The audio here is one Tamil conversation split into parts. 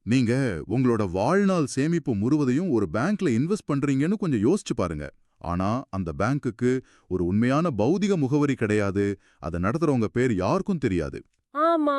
நீங்க உங்களோட வாழ்நாள் சேமிப்பு முழுவதையும் ஒரு பேங்க்ல இன்வெஸ்ட் பண்றீங்கன்னு கொஞ்சம் யோசிச்சு பாருங்க. ஆனா அந்த பேங்க்குக்கு ஒரு உண்மையான பௌதிக முகவரி கிடையாது. அதை நடத்துறவங்க பேர் யாருக்கும் தெரியாது. ஆமா.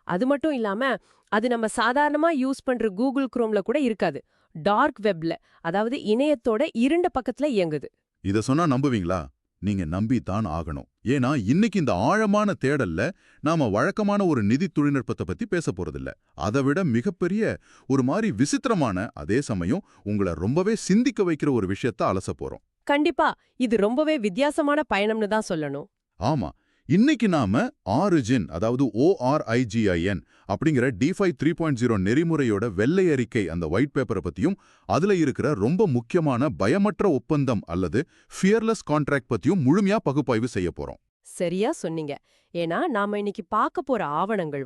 அது மட்டும் இல்லாம, அது நம்ம சாதாரணமா யூஸ் பண்ற கூகுள் குரோம்ல கூட இருக்காது. டார்க் வெப்ல, அதாவது இணையத்தோட இருண்ட பக்கத்துல இயங்குது. இத சொன்னா நம்புவீங்களா? நீங்க நம்பித்தான் ஆகணும். ஏன்னா இன்னைக்கு இந்த ஆழமான தேடல்ல நாம வழக்கமான ஒரு நிதி தொழில்நுட்பத்தை பத்தி பேச போறதில்ல. அதை விட மிகப்பெரிய ஒரு மாதிரி விசித்திரமான, அதே சமயம் உங்களை ரொம்பவே சிந்திக்க வைக்கிற ஒரு விஷயத்த அலச போறோம். கண்டிப்பா, இது ரொம்பவே வித்தியாசமான பயணம்னு தான் சொல்லணும். ஆமா. இன்னைக்கு நாம ஆரிஜின், அதாவது ORIGIN அப்படிங்கிற DeFi 3.0 நெறிமுறையோட வெள்ளை அறிக்கை, அந்த ஒயிட் பேப்பரை பத்தியும், அதுல இருக்கிற ரொம்ப முக்கியமான பயமற்ற ஒப்பந்தம் அல்லது ஃபியர்லெஸ் கான்ட்ராக்ட் பத்தியும் முழுமையா பகுப்பாய்வு செய்ய போறோம். சரியா சொன்னீங்க. ஏன்னா, நாம இன்னைக்கு பார்க்க போற ஆவணங்கள்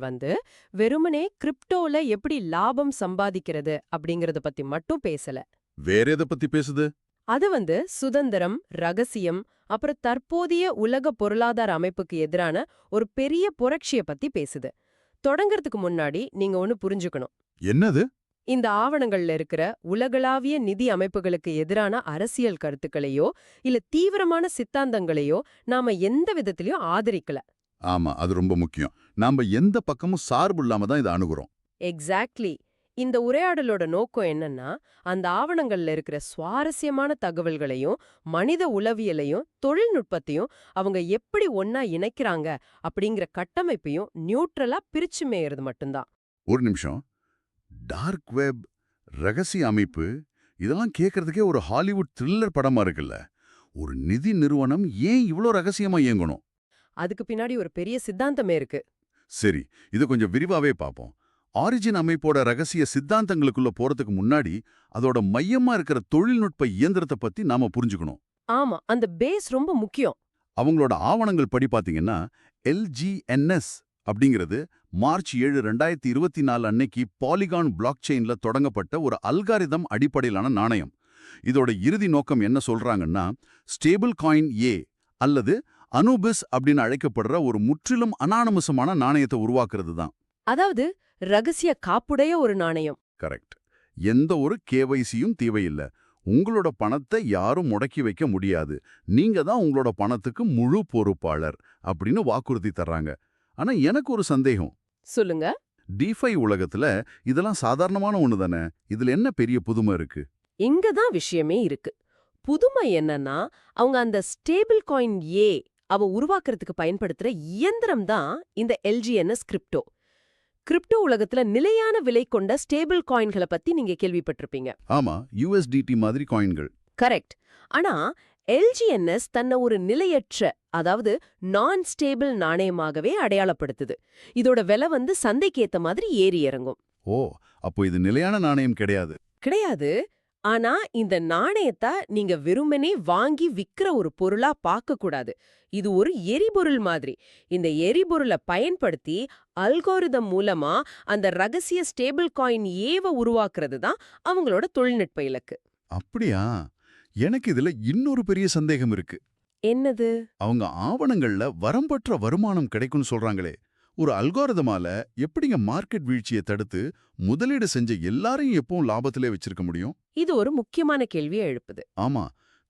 வெறுமனே கிரிப்டோல எப்படி லாபம் சம்பாதிக்கிறது அப்படிங்கறத பத்தி மட்டும் பேசல. வேற எதை பத்தி பேசுது? அது சுதந்திரம், ரகசியம், அப்புறம் தற்போதைய உலக பொருளாதார அமைப்புக்கு எதிரான ஒரு பெரிய புரட்சிய பத்தி பேசுது. தொடங்கறதுக்கு முன்னாடி நீங்க ஒன்னு புரிஞ்சுக்கணும். என்னது? இந்த ஆவணங்கள்ல இருக்கிற உலகளாவிய நிதி அமைப்புகளுக்கு எதிரான அரசியல் கருத்துக்களையோ இல்ல தீவிரமான சித்தாந்தங்களையோ நாம எந்த விதத்திலயும் ஆதரிக்கல. ஆமா, அது ரொம்ப முக்கியம். நாம எந்த பக்கமும் சார்பு இல்லாம தான் இதை அணுகுறோம். எக்ஸாக்ட்லி. இந்த உரையாடலோட நோக்கம் என்னன்னா, அந்த ஆவணங்கள்ல இருக்கிற சுவாரஸ்யமான தகவல்களையும் மனித உளவியலையும் தொழில்நுட்பத்தையும் அவங்க எப்படி ஒன்னா இணைக்கிறாங்க அப்படிங்கிற கட்டமைப்பையும் நியூட்ரலா பிரிச்சு மேயறது மட்டும்தான். ஒரு நிமிஷம். டார்க் வெப், ரகசிய அமைப்பு, இதெல்லாம் கேட்கறதுக்கே ஒரு ஹாலிவுட் த்ரில்லர் படமா இருக்குல்ல. ஒரு நிதி நிறுவனம் ஏன் இவ்ளோ ரகசியமா இயங்கணும்? அதுக்கு பின்னாடி ஒரு பெரிய சித்தாந்தமே இருக்கு. சரி, இது கொஞ்சம் விரிவாவே பார்ப்போம். ஆரிஜின் அமைப்போட ரகசிய சித்தாந்தங்களுக்குள்ள போறதுக்கு முன்னாடி அதோட மையமா இருக்கிற தொழில்நுட்ப இயந்திரத்தை பத்தி நாம புரிஞ்சுக்கணும். ஆமா, அந்த பேஸ் ரொம்ப முக்கியம். அவங்களோட ஆவணங்கள் படி பாத்தீங்கன்னா, LGNS அப்படிங்கிறது மார்ச் 7, 2024 அன்னைக்கு பாலிகான் பிளாக் செயின்ல தொடங்கப்பட்ட ஒரு அல்காரிதம் அடிப்படையிலான நாணயம். இதோட இறுதி நோக்கம் என்ன சொல்றாங்கன்னா, ஸ்டேபிள் காயின் ஏ அல்லது அனுபிஸ் அப்படின்னு அழைக்கப்படுற ஒரு முற்றிலும் அனானமசமான நாணயத்தை உருவாக்குறது தான். அதாவது ரகசிய காப்புடைய ஒரு நாணயம். கரெக்ட். எந்த ஒரு KYCயும் தேவையில்லை. உங்களோட பணத்தை யாரும் முடக்கி வைக்க முடியாது. நீங்க தான் உங்களோட பணத்துக்கு முழு பொறுப்பாளர் அப்படின்னு வாக்குறுதி தர்றாங்க. ஆனா எனக்கு ஒரு சந்தேகம். சொல்லுங்க. DeFi உலகத்துல இதெல்லாம் சாதாரணமான ஒண்ணு தானே. இதுல என்ன பெரிய புதுமை இருக்கு? இங்க தான் விஷயமே இருக்கு. புதுமை என்னன்னா, அவங்க அந்த ஸ்டேபிள் காயின் ஏ உருவாக்குறதுக்கு பயன்படுத்துற இயந்திரம் தான் இந்த LGNS கிரிப்டோ. கிரிப்டோ உலகத்துல நிலையான விலை கொண்ட ஸ்டேபிள் காயின்களை பத்தி நீங்க கேள்விப்பட்டிருப்பீங்க. ஆமா, USDT மாதிரி காயின்கள். கரெக்ட். ஆனா LGNS தன்னை ஒரு நிலையற்ற, அதாவது நான் ஸ்டேபிள் நாணயமாகவே அடையாளப்படுத்துது. இதோட விலை சந்தைக்கு ஏத்த மாதிரி ஏறி இறங்கும். ஓ, அப்போ இது நிலையான நாணயம் கிடையாது. கிடையாது. ஆனா இந்த நாணயத்தை நீங்க வெறுமனே வாங்கி விக்கிற ஒரு பொருளா பார்க்க கூடாது. இது ஒரு எரிபொருள் மாதிரி. இந்த எரிபொருளை பயன்படுத்தி அல்கோரிதம் மூலமா அந்த ரகசிய ஸ்டேபிள் காயின் ஏவ உருவாக்குறது தான் அவங்களோட தொழில்நுட்ப இலக்கு. அப்படியா? எனக்கு இதுல இன்னொரு பெரிய சந்தேகம் இருக்கு. என்னது? அவங்க ஆவணங்கள்ல வரம்பற்ற வருமானம் கிடைக்கும்னு சொல்றாங்களே, ஒரு அல்காரிதமால எப்படிங்க மார்க்கெட் வீழ்ச்சியை தடுத்து முதலீடு செஞ்ச எல்லாரையும் எப்பவும் லாபத்திலே வச்சிருக்க முடியும்? இது ஒரு முக்கியமான கேள்வியை எழுப்புது. ஆமா,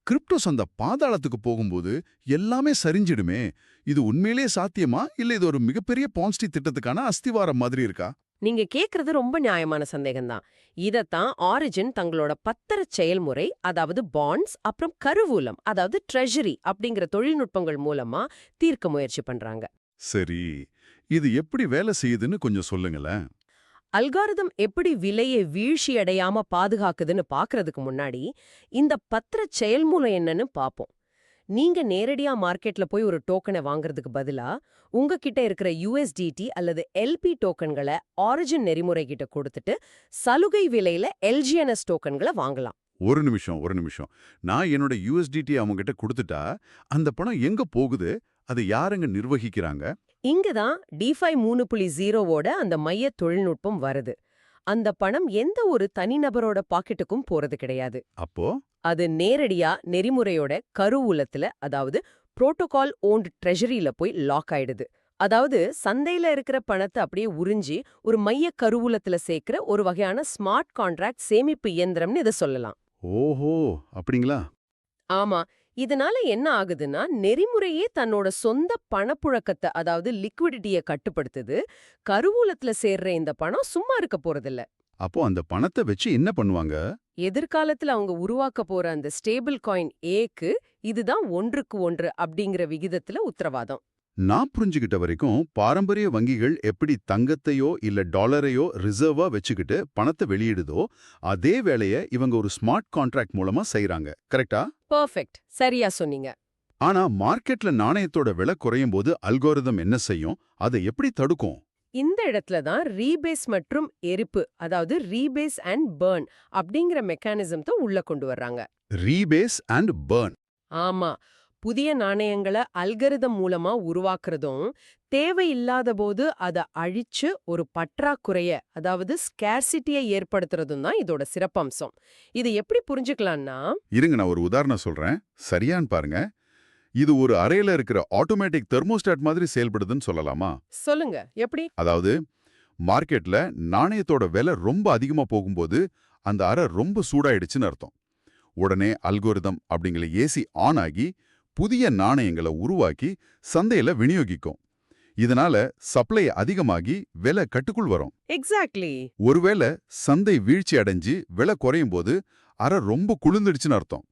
கிரிப்டோ சந்தை பாதாளத்துக்கு போகும்போது எல்லாமே சரிஞ்சிடுமே. இது உண்மையிலே சாத்தியமா, இல்ல இது ஒரு மிகப்பெரிய பான்ஸ்டி திட்டத்துக்கான அஸ்திவாரம் மாதிரி இருக்கா? நீங்க கேக்குறது ரொம்ப நியாயமான சந்தேகம்தான். இதத்தான் ஆரிஜின் தங்களோட பத்திரச் செயல்முறை, அதாவது பாண்ட்ஸ், அப்புறம் கருவூலம், அதாவது ட்ரெஷரி அப்படிங்கிற தொழில்நுட்பங்கள் மூலமா தீர்க்க முயற்சி பண்றாங்க. சரி, இது எப்படி வேலை செய்யுதுன்னு கொஞ்சம் சொல்லுங்களேன். அல்காரிதம் எப்படி விலையை வீழ்ச்சியடையாம பாதுகாக்குதுன்னு பாக்குறதுக்கு முன்னாடி இந்த பத்திரச் செயல்முறை என்னன்னு பாப்போம். நீங்க நேரடியா மார்க்கெட்ல போய் ஒரு டோக்கனை வாங்குறதுக்கு பதிலா உங்ககிட்ட இருக்கிற USDT அல்லது LP டோக்கன்களை ஆரிஜின் நெறிமுறை கிட்ட கொடுத்துட்டு சலுகை விலையில LGNS டோக்கன்களை வாங்கலாம். ஒரு நிமிஷம். நான் என்னோட USDT அவங்ககிட்ட கொடுத்துட்டா அந்த பணம் எங்க போகுது? அதை யாருங்க நிர்வகிக்கிறாங்க? இங்கதான் DeFi 3.0வோட அந்த மைய தொழில்நுட்பம் வருது. அந்த பணம் எந்த ஒரு தனிநபரோட பாக்கெட்டுக்கும் போறது கிடையாது. அப்போ அது நேரடியா நெறிமுறையோட கருவூலத்துல, அதாவது புரோட்டோகால் ஓன்ட் ட்ரெஷரியில போய் லாக் ஆயிடுது. அதாவது சந்தையில இருக்கிற பணத்தை அப்படியே உறிஞ்சி ஒரு மைய கருவூலத்துல சேர்க்கிற ஒரு வகையான ஸ்மார்ட் கான்ட்ராக்ட் சேமிப்பு இயந்திரம்னு இதை சொல்லலாம். ஓஹோ, அப்படிங்களா? ஆமா. இதனால என்ன ஆகுதுன்னா, நெறிமுறையே தன்னோட சொந்த பணப்புழக்கத்தை அதாவது லிக்விடிட்டிய கட்டுப்படுத்துது. கருவூலத்துல சேர்ற இந்த பணம் சும்மா இருக்க போறதில்ல. அப்போ அந்த பணத்தை வச்சு என்ன பண்ணுவாங்க? எதிர்காலத்துல அவங்க உருவாக்க போற அந்த ஸ்டேபிள் காயின் ஏக்கு இதுதான் 1க்கு 1 அப்படிங்கிற விகிதத்துல உத்தரவாதம். நான் புரிஞ்சுகிட்ட வரைக்கும் பாரம்பரிய வங்கிகள் எப்படி தங்கத்தையோ இல்ல டாலரையோ ரிசர்வா வச்சுக்கிட்டு பணத்தை வெளியிடுதோ அதே வேலையை இவங்க ஒரு ஸ்மார்ட் கான்ட்ராக்ட் மூலமா செய்றாங்க. கரெக்டா? பெர்ஃபெக்ட். சரியா சொன்னீங்க. ஆனா மார்க்கெட்ல நாணயத்தோட விலை குறையும் போது அல்கோரிதம் என்ன செய்யும்? அதை எப்படி தடுக்கும்? இந்த இடத்துல தான் ரீபேஸ் மற்றும் எரிப்பு அதாவது ரீபேஸ் அண்ட் பர்ன் அப்படிங்கிற மெக்கானிசத்தை உள்ள கொண்டு வர்றாங்க. Repays and burn. ஆமா. புதிய நாணயங்களை அல்கரிதம் மூலமா உருவாக்குறதும் தேவையில்லாத போது அதை அழிச்சு ஒரு பற்றாக்குறைய அதாவது ஸ்கேர்சிட்டியை ஏற்படுத்துறதும் தான் இதோட சிறப்பம்சம். இதை எப்படி புரிஞ்சுக்கலாம்னா, இருங்க, நான் ஒரு உதாரணம் சொல்றேன். சரியான்னு பாருங்க. இது ஒரு அறையில இருக்கிற ஆட்டோமேட்டிக் தெர்மோஸ்டாட் மாதிரி செயல்படுதுன்னு சொல்லலாமா? சொல்லுங்க எப்படி? அதாவது மார்க்கெட்ல நாணயத்தோட விலை ரொம்ப அதிகமா போகும்போது அந்த அறை ரொம்ப சூடாயிடுச்சுன்னு அர்த்தம். உடனே அல்கோரிதம் அப்படிங்கிற ஏசி ஆன் ஆகி புதிய நாணயங்களை உருவாக்கி சந்தையில விநியோகிக்கும். இதனால சப்ளை அதிகமாகி விலை கட்டுக்குள் வரும். எக்ஸாக்ட்லி. ஒருவேளை சந்தை வீழ்ச்சி அடைஞ்சு விலை குறையும் போது அறை ரொம்ப குளிர்ந்துடுச்சுன்னு அர்த்தம்.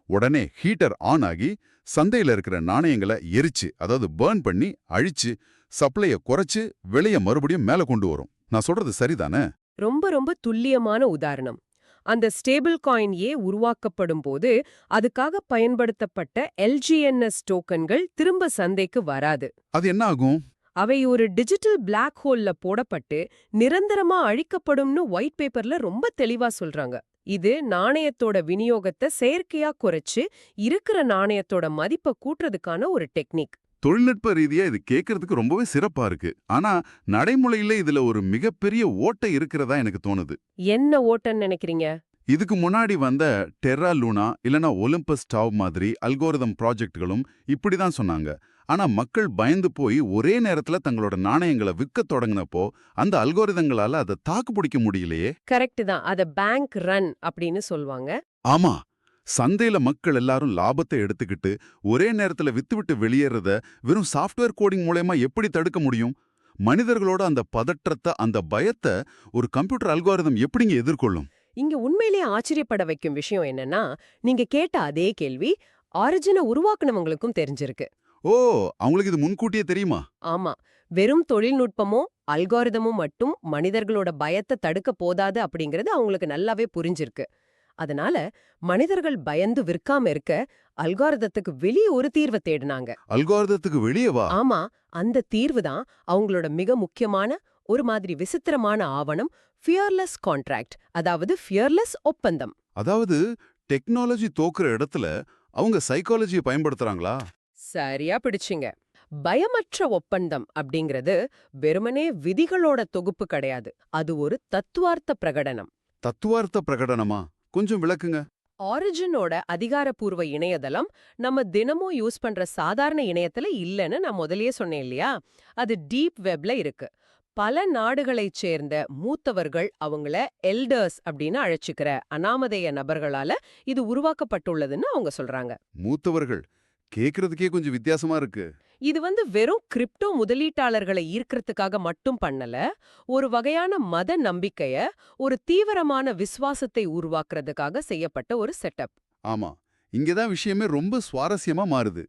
உடனே ஹீட்டர் ஆன் ஆகி சந்தையில இருக்கிற நாணயங்களை எரிச்சு அதாவது பர்ன் பண்ணி அழிச்சு சப்ளைய குறைச்சு விலைய மறுபடியும் மேல கொண்டு வரும். நான் சொல்றது சரிதானே? ரொம்ப ரொம்ப துல்லியமான உதாரணம். அந்த ஸ்டேபிள் காயின் ஏ உருவாக்கப்படும் போது அதுக்காக பயன்படுத்தப்பட்ட எல்ஜிஎன்எஸ் டோக்கன்கள் திரும்ப சந்தைக்கு வராது. அது என்ன ஆகும்? அவை ஒரு டிஜிட்டல் பிளாக் ஹோல்ல போடப்பட்டு நிரந்தரமா அழிக்கப்படும்னு ஒயிட் பேப்பர்ல ரொம்ப தெளிவா சொல்றாங்க. இது நாணயத்தோட விநியோகத்தை செயற்கையா குறைச்சு இருக்கிற நாணயத்தோட மதிப்பை கூட்டுறதுக்கான ஒரு டெக்னிக். தொழில்நுட்ப ரீதியா இது கேட்கறதுக்கு ரொம்பவே சிறப்பா இருக்கு. ஆனா நடைமுறையில இதுல ஒரு மிகப்பெரிய ஓட்டை இருக்கிறதா எனக்கு தோணுது. என்ன ஓட்டன்னு நினைக்கிறீங்க? இதுக்கு முன்னாடி வந்த டெர்ரா லூனா இல்லனா ஒலிம்பஸ் டாவ் மாதிரி அல்கோரிதம் ப்ராஜெக்ட்களும் இப்படிதான் சொன்னாங்க. ஆனா மக்கள் பயந்து போய் ஒரே நேரத்துல தங்களோட நாணயங்களை விற்க தொடங்கினப்போ அந்த அல்கோரிதங்களால அதை தாக்கு பிடிக்க முடியலையே. கரெக்ட் தான். அத பேங்க் ரன் அப்படின்னு சொல்வாங்க. ஆமா, சந்தையில மக்கள் எல்லாரும் லாபத்தை எடுத்துக்கிட்டு ஒரே நேரத்துல வித்துவிட்டு வெளியேறத வெறும் சாஃப்ட்வேர் கோடிங் மூலமா எப்படி தடுக்க முடியும்? மனிதர்களோட அந்த பதற்றத்தை அந்த பயத்தை ஒரு கம்ப்யூட்டர் அல்கோரிதம் எப்படிங்க எதிர்கொள்ளும்? இங்க உண்மையிலேயே ஆச்சரியப்பட வைக்கும் விஷயம் என்னன்னா, நீங்க கேட்ட அதே கேள்வி ஆரிஜினை உருவாக்குனவங்களுக்கும் தெரிஞ்சிருக்கு. ஓ, அவங்களுக்கு இது முன்கூட்டியே தெரியுமா? ஆமா. வெறும் தொழில்நுட்பமும் அல்காரிதமும் மட்டும் மனிதர்களோட பயத்தை தடுக்க போதாது அப்படிங்கிறது அவங்களுக்கு நல்லாவே புரிஞ்சிருக்கு. அதனால மனிதர்கள் பயந்து விற்காம இருக்க அல்காரிதத்துக்கு வெளியே ஒரு தீர்வை தேடினாங்க. அல்கோரிதத்துக்கு வெளியே வா? ஆமா, அந்த தீர்வு தான் அவங்களோட மிக முக்கியமான ஒரு மாதிரி விசித்திரமான ஆவணம் ஃபியர்லெஸ் கான்ட்ராக்ட் அதாவது ஃபியர்லெஸ் ஒப்பந்தம். அதாவது டெக்னாலஜி தோக்குற இடத்துல அவங்க சைக்காலஜியை பயன்படுத்துறாங்களா? சரியா பிடிச்சிங்க. பயமற்ற ஒப்பந்தம் அப்படிங்கிறது வெறுமனே விதிகளோட தொகுப்பு கிடையாது. அது ஒரு தத்துவார்த்த பிரகடனம். தத்துவார்த்த பிரகடனமா? கொஞ்சம் விளக்குங்க. ஆரிஜினோட அதிகாரப்பூர்வ இணையதளம் நம்ம தினமும் யூஸ் பண்ற சாதாரண இணையத்துல இல்லைன்னு நான் முதல்லயே சொன்னேன் இல்லையா? அது டீப் வெப்ல இருக்கு. பல நாடுகளைச் சேர்ந்த மூத்தவர்கள் அவங்கள எல்டர்ஸ் அப்படின்னு அழைச்சுக்கிற அனாமதேய நபர்களால இது உருவாக்கப்பட்டுள்ளதுன்னு அவங்க சொல்றாங்க. மூத்தவர்கள் கேக்குறதுக்கே கொஞ்சம் வித்தியாசமா இருக்கு. இது வெறும் கிரிப்டோ முதலீட்டாளர்களை ஈர்க்கறதுக்காக மட்டும் பண்ணல, ஒரு வகையான மத நம்பிக்கைய, ஒரு தீவிரமான விசுவாசத்தை உருவாக்குறதுக்காக செய்யப்பட்ட ஒரு செட்டப். ஆமா, இங்கதான் விஷயமே ரொம்ப சுவாரஸ்யமா மாறுது.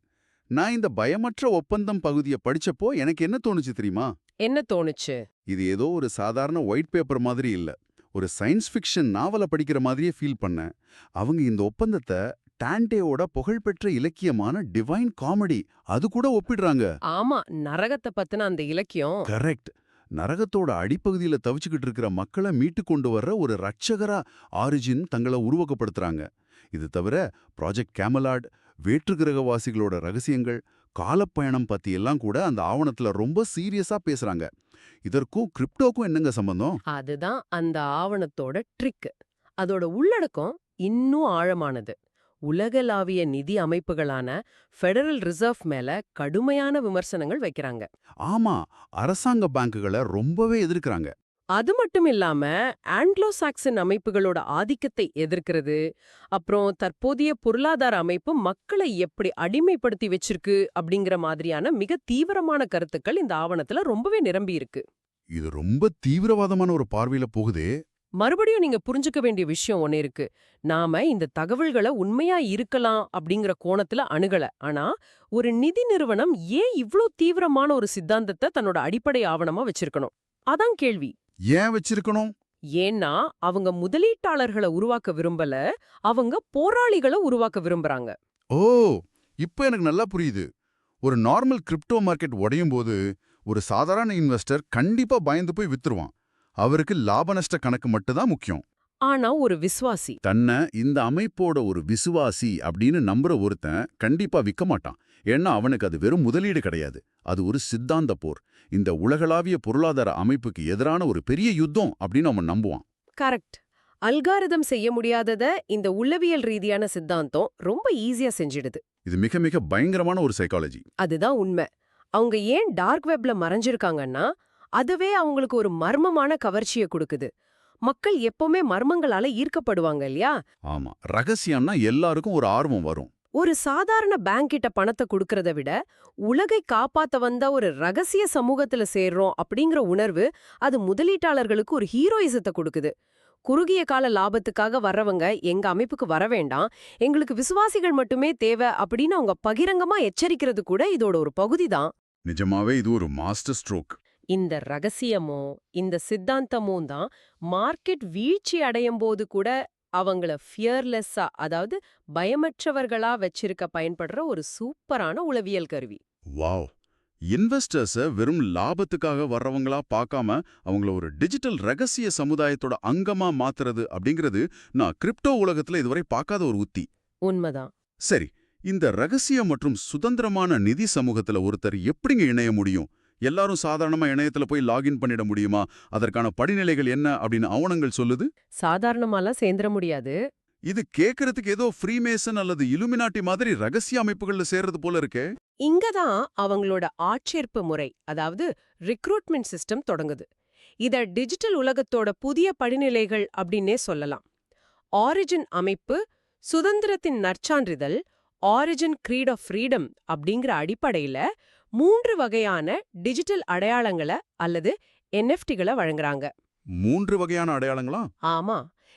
நான் இந்த பயமற்ற ஒப்பந்தம் பகுதியை படிச்சப்போ எனக்கு என்ன தோணுச்சு தெரியுமா? என்ன தோணுச்சு? இது ஏதோ ஒரு சாதாரண ஒயிட் பேப்பர் மாதிரி இல்ல. ஒரு சயின்ஸ் ஃபிக்ஷன் நாவலை படிக்கிற மாதிரியே ஃபீல் பண்ணேன். அவங்க இந்த ஒப்பந்தத்தை டான்டேவோட புகழ்பெற்ற இலக்கியமான டிவைன் காமெடி அது கூட ஒப்பிடுறாங்க. ஆமா, நரகத்தை பத்தின அந்த இலக்கியம். கரெக்ட். நரகத்தோட அடிப்பகுதியில தவிச்சுக்கிட்டு இருக்கிற மக்களை மீட்டு கொண்டு வர்ற ஒரு ரட்சகரா ஆரிஜின் தங்களை உருவகப்படுத்துறாங்க. இது தவிர ப்ராஜெக்ட் கேமலாட், வேற்று கிரகவாசிகளோட ரகசியங்கள், காலப்பயணம் பத்தி எல்லாம் கூட அந்த ஆவணத்துல ரொம்ப சீரியஸா பேசுறாங்க. இதற்கும் கிரிப்டோக்கும் என்னங்க சம்பந்தம்? அதுதான் அந்த ஆவணத்தோட ட்ரிக். அதோட உள்ளடக்கம் இன்னும் ஆழமானது. உலகளாவிய நிதி அமைப்புகளான ஃபெடரல் ரிசர்வ் மேல கடுமையான விமர்சனங்கள் வைக்கிறாங்க. ஆமா, அரசாங்க பேங்குகளை ரொம்பவே எதிர்க்கிறாங்க. அது மட்டும் இல்லாம ஆங்கிலோ சாக்சன் அமைப்புகளோட ஆதிக்கத்தை எதிர்க்கிறது, அப்புறம் தற்போதைய பொருளாதார அமைப்பு மக்களை எப்படி அடிமைப்படுத்தி வச்சிருக்கு அப்படிங்கிற மாதிரியான மிக தீவிரமான கருத்துக்கள் இந்த ஆவணத்துல ரொம்பவே நிரம்பி இருக்கு. இது ரொம்ப தீவிரவாதமான ஒரு பார்வையில போகுதே. மறுபடியும் நீங்க புரிஞ்சுக்க வேண்டிய விஷயம் ஒண்ணு இருக்கு. நாம இந்த தகவல்களை உண்மையா இருக்கலாம் அப்படிங்கிற கோணத்துல அணுகல. ஆனா ஒரு நிதி நிறுவனம் ஏன் இவ்ளோ தீவிரமான ஒரு சித்தாந்தத்தை தன்னோட அடிப்படை ஆவணமா வச்சிருக்கணும்? அதான் கேள்வி. ஏன் வச்சிருக்கணும்? ஏன்னா அவங்க முதலீட்டாளர்களை உருவாக்க விரும்பல, அவங்க போராளிகளை உருவாக்க விரும்புறாங்க. ஓ, இப்போ எனக்கு நல்லா புரியுது. ஒரு நார்மல் கிரிப்டோ மார்க்கெட் உடையும் போது ஒரு சாதாரண இன்வெஸ்டர் கண்டிப்பா பயந்து போய் வித்துருவான். அவருக்கு லாப நஷ்ட கணக்கு மட்டும்தான் முக்கியம். ஆனா ஒரு விசுவாசி தன்னை இந்த அமைப்போட ஒரு விசுவாசி அப்படின்னு நம்புற ஒருத்தன் கண்டிப்பா விற்க மாட்டான். ஏன்னா அவனுக்கு அது வெறும் முதலீடு கிடையாது, அது ஒரு சித்தாந்த போர், இந்த உலகளாவிய பொருளாதார அமைப்புக்கு எதிரான ஒரு பெரிய யுத்தம் அப்படின்னு அவன் நம்புவான். கரெக்ட். அல்காரிதம் செய்ய முடியாதத இந்த உளவியல் ரீதியான சித்தாந்தம் ரொம்ப ஈஸியா செஞ்சிடுது. இது மிக மிக பயங்கரமான ஒரு சைக்காலஜி. அதுதான் உண்மை. அவங்க ஏன் டார்க் வெப்ல மறைஞ்சிருக்காங்கன்னா, அதுவே அவங்களுக்கு ஒரு மர்மமான கவர்ச்சியை கொடுக்குது. மக்கள் எப்பவுமே மர்மங்களால ஈர்க்கப்படுவாங்க இல்லையா? ஆமா, ரகசியம்னா எல்லாருக்கும் ஒரு ஆர்வம் வரும். ஒரு சாதாரண பேங்க் கிட்ட பணத்தை கொடுக்கறத விட உலகை காப்பாத்த வந்த ஒரு ரகசிய சமூகத்துல சேர்றோம் அப்படிங்கிற உணர்வு அது முதலீட்டாளர்களுக்கு ஒரு ஹீரோயிசத்தை கொடுக்குது. குறுகிய கால லாபத்துக்காக வர்றவங்க எங்க அமைப்புக்கு வர வேண்டாம், எங்களுக்கு விசுவாசிகள் மட்டுமே தேவை அப்படின்னு அவங்க பகிரங்கமா எச்சரிக்கிறது கூட இதோட ஒரு பகுதி தான். நிஜமாவே இது ஒரு மாஸ்டர் ஸ்ட்ரோக். இந்த ரகசியமோ இந்த சித்தாந்தமும் தான் மார்க்கெட் வீழ்ச்சி அடையும் போது கூட அவங்கள ஃபியர்லெஸ்ஸா, அதாவது பயமற்றவர்களா வச்சிருக்க பயன்படுற ஒரு சூப்பரான உளவியல் கருவி. வாவ்! இன்வெஸ்டர்ஸ வெறும் லாபத்துக்காக வர்றவங்களா பார்க்காம அவங்கள ஒரு டிஜிட்டல் ரகசிய சமுதாயத்தோட அங்கமா மாத்துறது அப்படிங்கிறது நான் கிரிப்டோ உலகத்துல இதுவரை பார்க்காத ஒரு உத்தி. உண்மைதான். சரி, இந்த ரகசிய மற்றும் சுதந்திரமான நிதி சமூகத்துல ஒருத்தர் எப்படிங்க இணைய முடியும்? எல்லாரும் சாதாரணமா இணையத்துல போய் லாகின் பண்ணிட முடியுமா? அதற்கான படிநிலைகள் என்ன அப்படின்னு ஆவணங்கள் சொல்லுது? சாதாரணமாலாம் சேர்ந்துட முடியாது. இது கேட்கறதுக்கு ஏதோ ஃப்ரீமேசன் அல்லது இலுமினாட்டி மாதிரி ரகசிய அமைப்புகள்ல சேர்றது போல இருக்கே. இங்கதான் அவங்களோட ஆட்சேர்ப்பு முறை, அதாவது ரிக்ரூட்மெண்ட் சிஸ்டம் தொடங்குது. இத டிஜிட்டல் உலகத்தோட புதிய படிநிலைகள் அப்படின்னே சொல்லலாம். ஆரிஜின் அமைப்பு, சுதந்திரத்தின் நற்சான்றிதழ், ஆரிஜின் கிரீட் ஆஃப் ஃப்ரீடம் அப்படிங்கிற அடிப்படையில 3 வகையான டிஜிட்டல் அடையாளங்களை அல்லது என்எஃப்டிகளை வழங்குறாங்க. 3 வகையான அடையாளங்களா? ஆமா,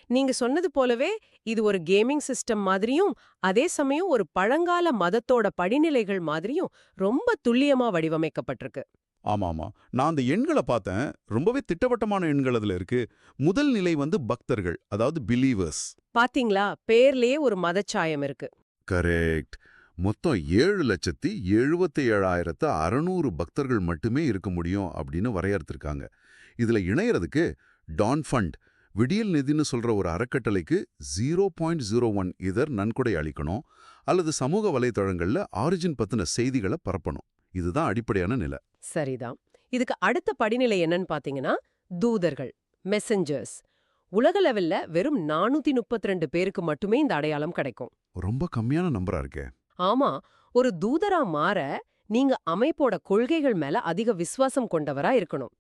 நீங்க சொன்னது போலவே இது ஒரு கேமிங் சிஸ்டம் மாதிரியும் அதே சமயம் ஒரு பழங்கால மதத்தோட படிநிலைகள் மாதிரியும் ரொம்ப துல்லியமா வடிவமைக்கப்பட்டிருக்கு. ஆமாமா, நான் அந்த எண்களை பார்த்தேன். ரொம்பவே திட்டவட்டமான எண்கள் அதுல இருக்கு. முதல் நிலை பக்தர்கள், அதாவது பிலீவர்ஸ். பாத்தீங்களா, பேர்லயே ஒரு மதச்சாயம் இருக்கு. கரெக்ட். மொத்தம் 7,77,600 பக்தர்கள் மட்டுமே இருக்க முடியும் அப்படின்னு வரையறுத்திருக்காங்க. இதுல இணையறதுக்கு டான் ஃபண்ட், விடியல் நிதின்னு சொல்ற ஒரு அறக்கட்டளைக்கு 0.01 இதர் நன்கொடை அளிக்கணும், அல்லது சமூக வலைதளங்கள்ல ஆரிஜின் பத்தின செய்திகளை பரப்பணும். இதுதான் அடிப்படையான நிலை. சரிதான். இதுக்கு அடுத்த படிநிலை என்னன்னு பாத்தீங்கன்னா, தூதர்கள், மெசஞ்சர்ஸ். உலக லெவல்ல வெறும் 432 பேருக்கு மட்டுமே இந்த அடையாளம் கிடைக்கும். ரொம்ப கம்மியான நம்பரா இருக்கே. ஆமா, ஒரு தூதரா மாற நீங்க அமைப்போட கொள்கைகள் மேல அதிக விசுவாசம் கொண்டவரா இருக்கணும்.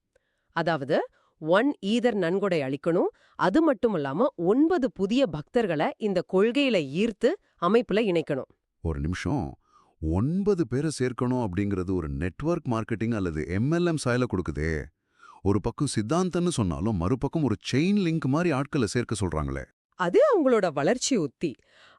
அதாவது 1 ஈதர் நன்கொடை அளிக்கணும். அது மட்டும் இல்லாம 9 புதிய பக்தர்களை இந்த கொள்கையில ஈர்த்து அமைப்புல இணைக்கணும். ஒரு நிமிஷம், 9 பேரை சேர்க்கணும் அப்படிங்கிறது ஒரு நெட்வொர்க் மார்க்கெட்டிங் அல்லது MLM சாயல கொடுக்குதே. ஒரு பக்கம் சித்தாந்தன்னு சொன்னாலும் மறுபக்கம் ஒரு செயின் லிங்க் மாதிரி ஆட்களை சேர்க்க சொல்றாங்களே. அது அவங்களோட வளர்ச்சி உத்தி.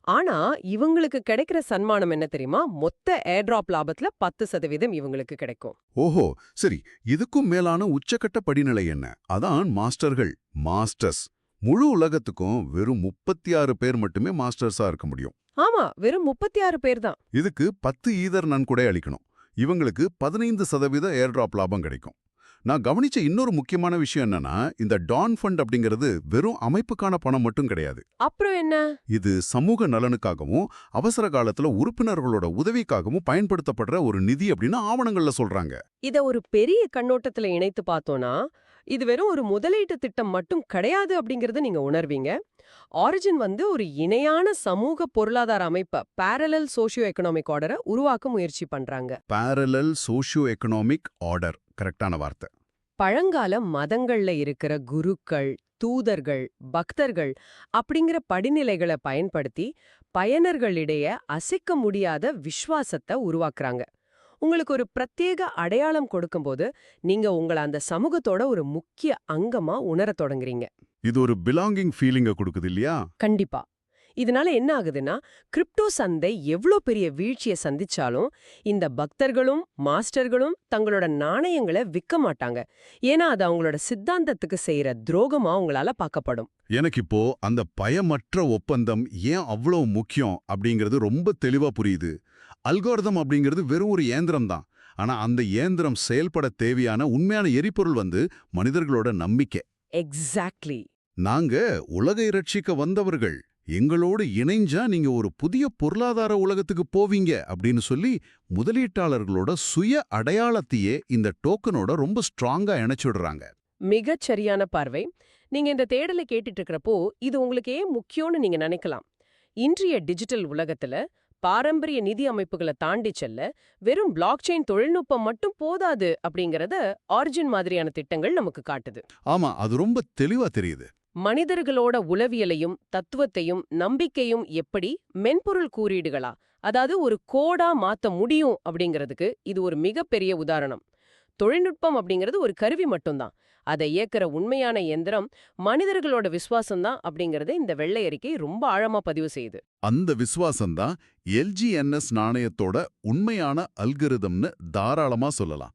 ஆனா இவங்களுக்கு கிடைக்கிற சன்மானம் என்ன தெரியுமா? மொத்த ஏர்டிராப் லாபத்துல 10% இவங்களுக்கு கிடைக்கும். ஓஹோ, சரி. இதுக்கும் மேலான உச்சக்கட்ட படிநிலை என்ன? அதான் மாஸ்டர்கள், மாஸ்டர்ஸ். முழு உலகத்துக்கும் வெறும் 36 பேர் மட்டுமே மாஸ்டர்ஸா இருக்க முடியும். ஆமா, வெறும் 36 பேர் தான். இதுக்கு 10 ஈதர் நன்கொடை அளிக்கணும். இவங்களுக்கு 15% ஏர்டிராப் லாபம் கிடைக்கும். நான் கவனிச்ச இன்னொரு முக்கியமான விஷயம் என்னன்னா, இந்த டான் ஃபண்ட் அப்படிங்கிறது வெறும் அமைப்புக்கான பணம் மட்டும் கிடையாது. அப்புறம் என்ன? இது சமூக நலனுக்காகவும் அவசர காலத்துல உறுப்பினர்களோட உதவிக்காகவும் பயன்படுத்தப்படுற ஒரு நிதி அப்படின்னு ஆவணங்கள்ல சொல்றாங்க. இத ஒரு பெரிய கண்ணோட்டத்துல இணைத்து பார்த்தோம்னா, இது வெறும் ஒரு முதலீட்டு திட்டம் மட்டும் கிடையாது அப்படிங்கறத நீங்க உணர்வீங்க. ஆரிஜின் ஒரு இணையான சமூக பொருளாதார அமைப்ப பேரலல் சோஷியோ எக்கனாமிக் ஆர்டரை உருவாக்க முயற்சி பண்றாங்க. பேரலல் சோஷியோ எக்கனாமிக் ஆர்டர் கரெக்டான வார்த்தை. பழங்கால மதங்கள்ல இருக்கிற குருக்கள், தூதர்கள், பக்தர்கள் அப்படிங்கிற படிநிலைகளை பயன்படுத்தி பயனர்களிடையே அசைக்க முடியாத விசுவாசத்தை உருவாக்குறாங்க. உங்களுக்கு ஒரு பிரத்யேக அடையாளம் கொடுக்கும்போது நீங்க உங்களை அந்த சமூகத்தோட ஒரு முக்கிய அங்கமா உணரத் தொடங்குறீங்க. இது ஒரு பிலாங்கிங் ஃபீலிங்க கொடுக்குது இல்லையா? கண்டிப்பா. இதனால என்ன ஆகுதுன்னா, கிரிப்டோ சந்தை எவ்ளோ பெரிய வீழ்ச்சியை சந்திச்சாலும் இந்த பக்தர்களும் மாஸ்டர்களும் தங்களோட நாணயங்களை விற்க மாட்டாங்க. ஏன்னா அது அவங்களோட சித்தாந்தத்துக்கு செய்யற துரோகமா உங்களால பார்க்கப்படும். எனக்கு இப்போ அந்த பயமற்ற ஒப்பந்தம் ஏன் அவ்வளவு முக்கியம் அப்படிங்கிறது ரொம்ப தெளிவா புரியுது. அல்காரிதம் அப்படிங்கிறது வெறும் ஒரு இயந்திரம் தான். ஆனா அந்த இயந்திரம் செயல்பட தேவையான உண்மையான எரிபொருள் மனிதர்களோட நம்பிக்கை. எக்ஸாக்ட்லி. நாங்க உலகை ரட்சிக்க வந்தவர்கள், எங்களோடு இணைஞ்சா நீங்க ஒரு புதிய பொருளாதார உலகத்துக்கு போவீங்க அப்படின்னு சொல்லி முதலீட்டாளர்களோட சுய அடையாளத்தையே இந்த டோக்கனோட ரொம்ப ஸ்ட்ராங்கா இணைச்சுடுறாங்க. மிகச் சரியான பார்வை. நீங்க இந்த தேடலை கேட்டுட்டு இருக்கிறப்போ இது உங்களுக்கு ஏன் முக்கியம்னு நீங்க நினைக்கலாம். இன்றைய டிஜிட்டல் உலகத்துல பாரம்பரிய நிதி அமைப்புகளை தாண்டி செல்ல வெறும் பிளாக்செயின் தொழில்நுட்பம் மட்டும் போதாது அப்படிங்கறத ஆரிஜின் மாதிரியான திட்டங்கள் நமக்கு காட்டுது. ஆமா, அது ரொம்ப தெளிவா தெரியுது. மனிதர்களோட உளவியலையும் தத்துவத்தையும் நம்பிக்கையும் எப்படி மென்பொருள் குறியீடுகளா, அதாவது ஒரு கோடா மாத்த முடியும் அப்படிங்கிறதுக்கு இது ஒரு மிகப்பெரிய உதாரணம். தொழில்நுட்பம் அப்படிங்கிறது ஒரு கருவி மட்டும்தான். அதை இயக்குற உண்மையான எந்திரம் மனிதர்களோட விசுவாசம்தான் அப்படிங்கறத இந்த வெள்ளை அறிக்கை ரொம்ப ஆழமா பதிவு செய்யுது. அந்த விசுவாசம்தான் எல்ஜிஎன்எஸ் நாணயத்தோட உண்மையான அல்கரிதம்னு தாராளமா சொல்லலாம்.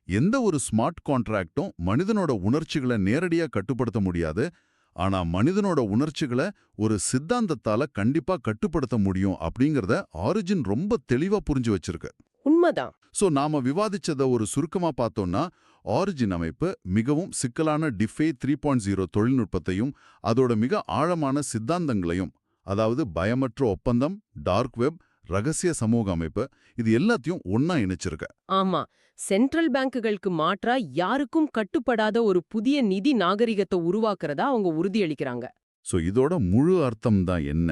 எந்த ஒரு ஸ்மார்ட் கான்ட்ராக்டும் மனிதனோட உணர்ச்சிகளை நேரடியா கட்டுப்படுத்த முடியாது. ஆனா மனிதனோட உணர்ச்சிகளை ஒரு சித்தாந்தத்தால கண்டிப்பா கட்டுப்படுத்த முடியும் அப்படிங்கறத ஆரிஜின் ரொம்ப தெளிவா புரிஞ்சு வச்சிருக்கு. உண்மைதான். சோ நாம விவாதிச்சத ஒரு சுருக்கமா பார்த்தோம்னா, ஆரிஜின் அமைப்பு மிகவும் சிக்கலான டிஃபே 3.0 தொழில்நுட்பத்தையும் அதோட மிக ஆழமான சித்தாந்தங்களையும், அதாவது பயமற்ற ஒப்பந்தம், டார்க் வெப், ரகசிய சமூக அமைப்பு, இது எல்லாத்தையும் ஒன்னா இணைச்சிருக்க. ஆமா, சென்ட்ரல் பேங்குகளுக்கு மாற்றா யாருக்கும் கட்டுப்படாத ஒரு புதிய நிதி நாகரிகத்தை உருவாக்குறதா அவங்க உறுதியளிக்கிறாங்க. சோ இதோட முழு அர்த்தம் தான் என்ன?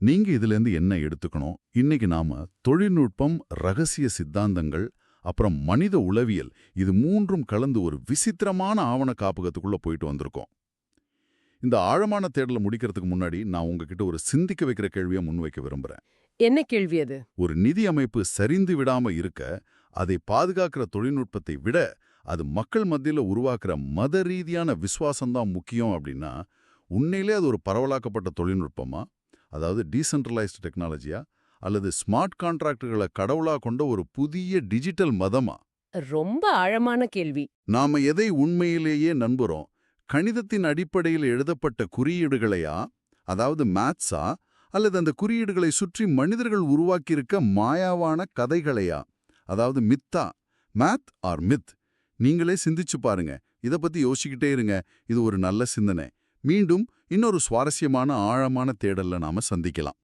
நீங்க இதிலேருந்து என்ன எடுத்துக்கணும்? இன்னைக்கு நாம தொழில்நுட்பம், ரகசிய சித்தாந்தங்கள், அப்புறம் மனித உளவியல், இது மூன்றும் கலந்து ஒரு விசித்திரமான ஆவண காப்பகத்துக்குள்ள போயிட்டு வந்திருக்கோம். இந்த ஆழமான தேடலை முடிக்கிறதுக்கு முன்னாடி நான் உங்ககிட்ட ஒரு சிந்திக்க வைக்கிற கேள்வியை முன்வைக்க விரும்புறேன். என்ன கேள்வி அது? ஒரு நிதி அமைப்பு சரிந்து விடாம இருக்க அதை பாதுகாக்கிற தொழில்நுட்பத்தை விட அது மக்கள் மத்தியில உருவாக்குற மத ரீதியான விசுவாசம்தான் முக்கியம் அப்படின்னா, உண்மையிலே அது ஒரு பரவலாக்கப்பட்ட தொழில்நுட்பமா, அதாவது டீசென்ட்ரலைஸ்டு டெக்னாலஜியா, அல்லது ஸ்மார்ட் கான்ட்ராக்டுகளை கடவுளா கொண்ட ஒரு புதிய டிஜிட்டல் மதமா? ரொம்ப ஆழமான கேள்வி. நாம எதை உண்மையிலேயே நம்புறோம்? கணிதத்தின் அடிப்படையில் எழுதப்பட்ட குறியீடுகளையா, அதாவது மேத்ஸா, அல்லது அந்த குறியீடுகளை சுற்றி மனிதர்கள் உருவாக்கியிருக்க மாயாவான கதைகளையா, அதாவது மித்தா? Math R myth? நீங்களே சிந்திச்சு பாருங்க. இத பத்தி யோசிச்சுக்கிட்டே இருங்க. இது ஒரு நல்ல சிந்தனை. மீண்டும் இன்னொரு சுவாரஸ்யமான ஆழமான தேடல்ல நாம சந்திக்கலாம்.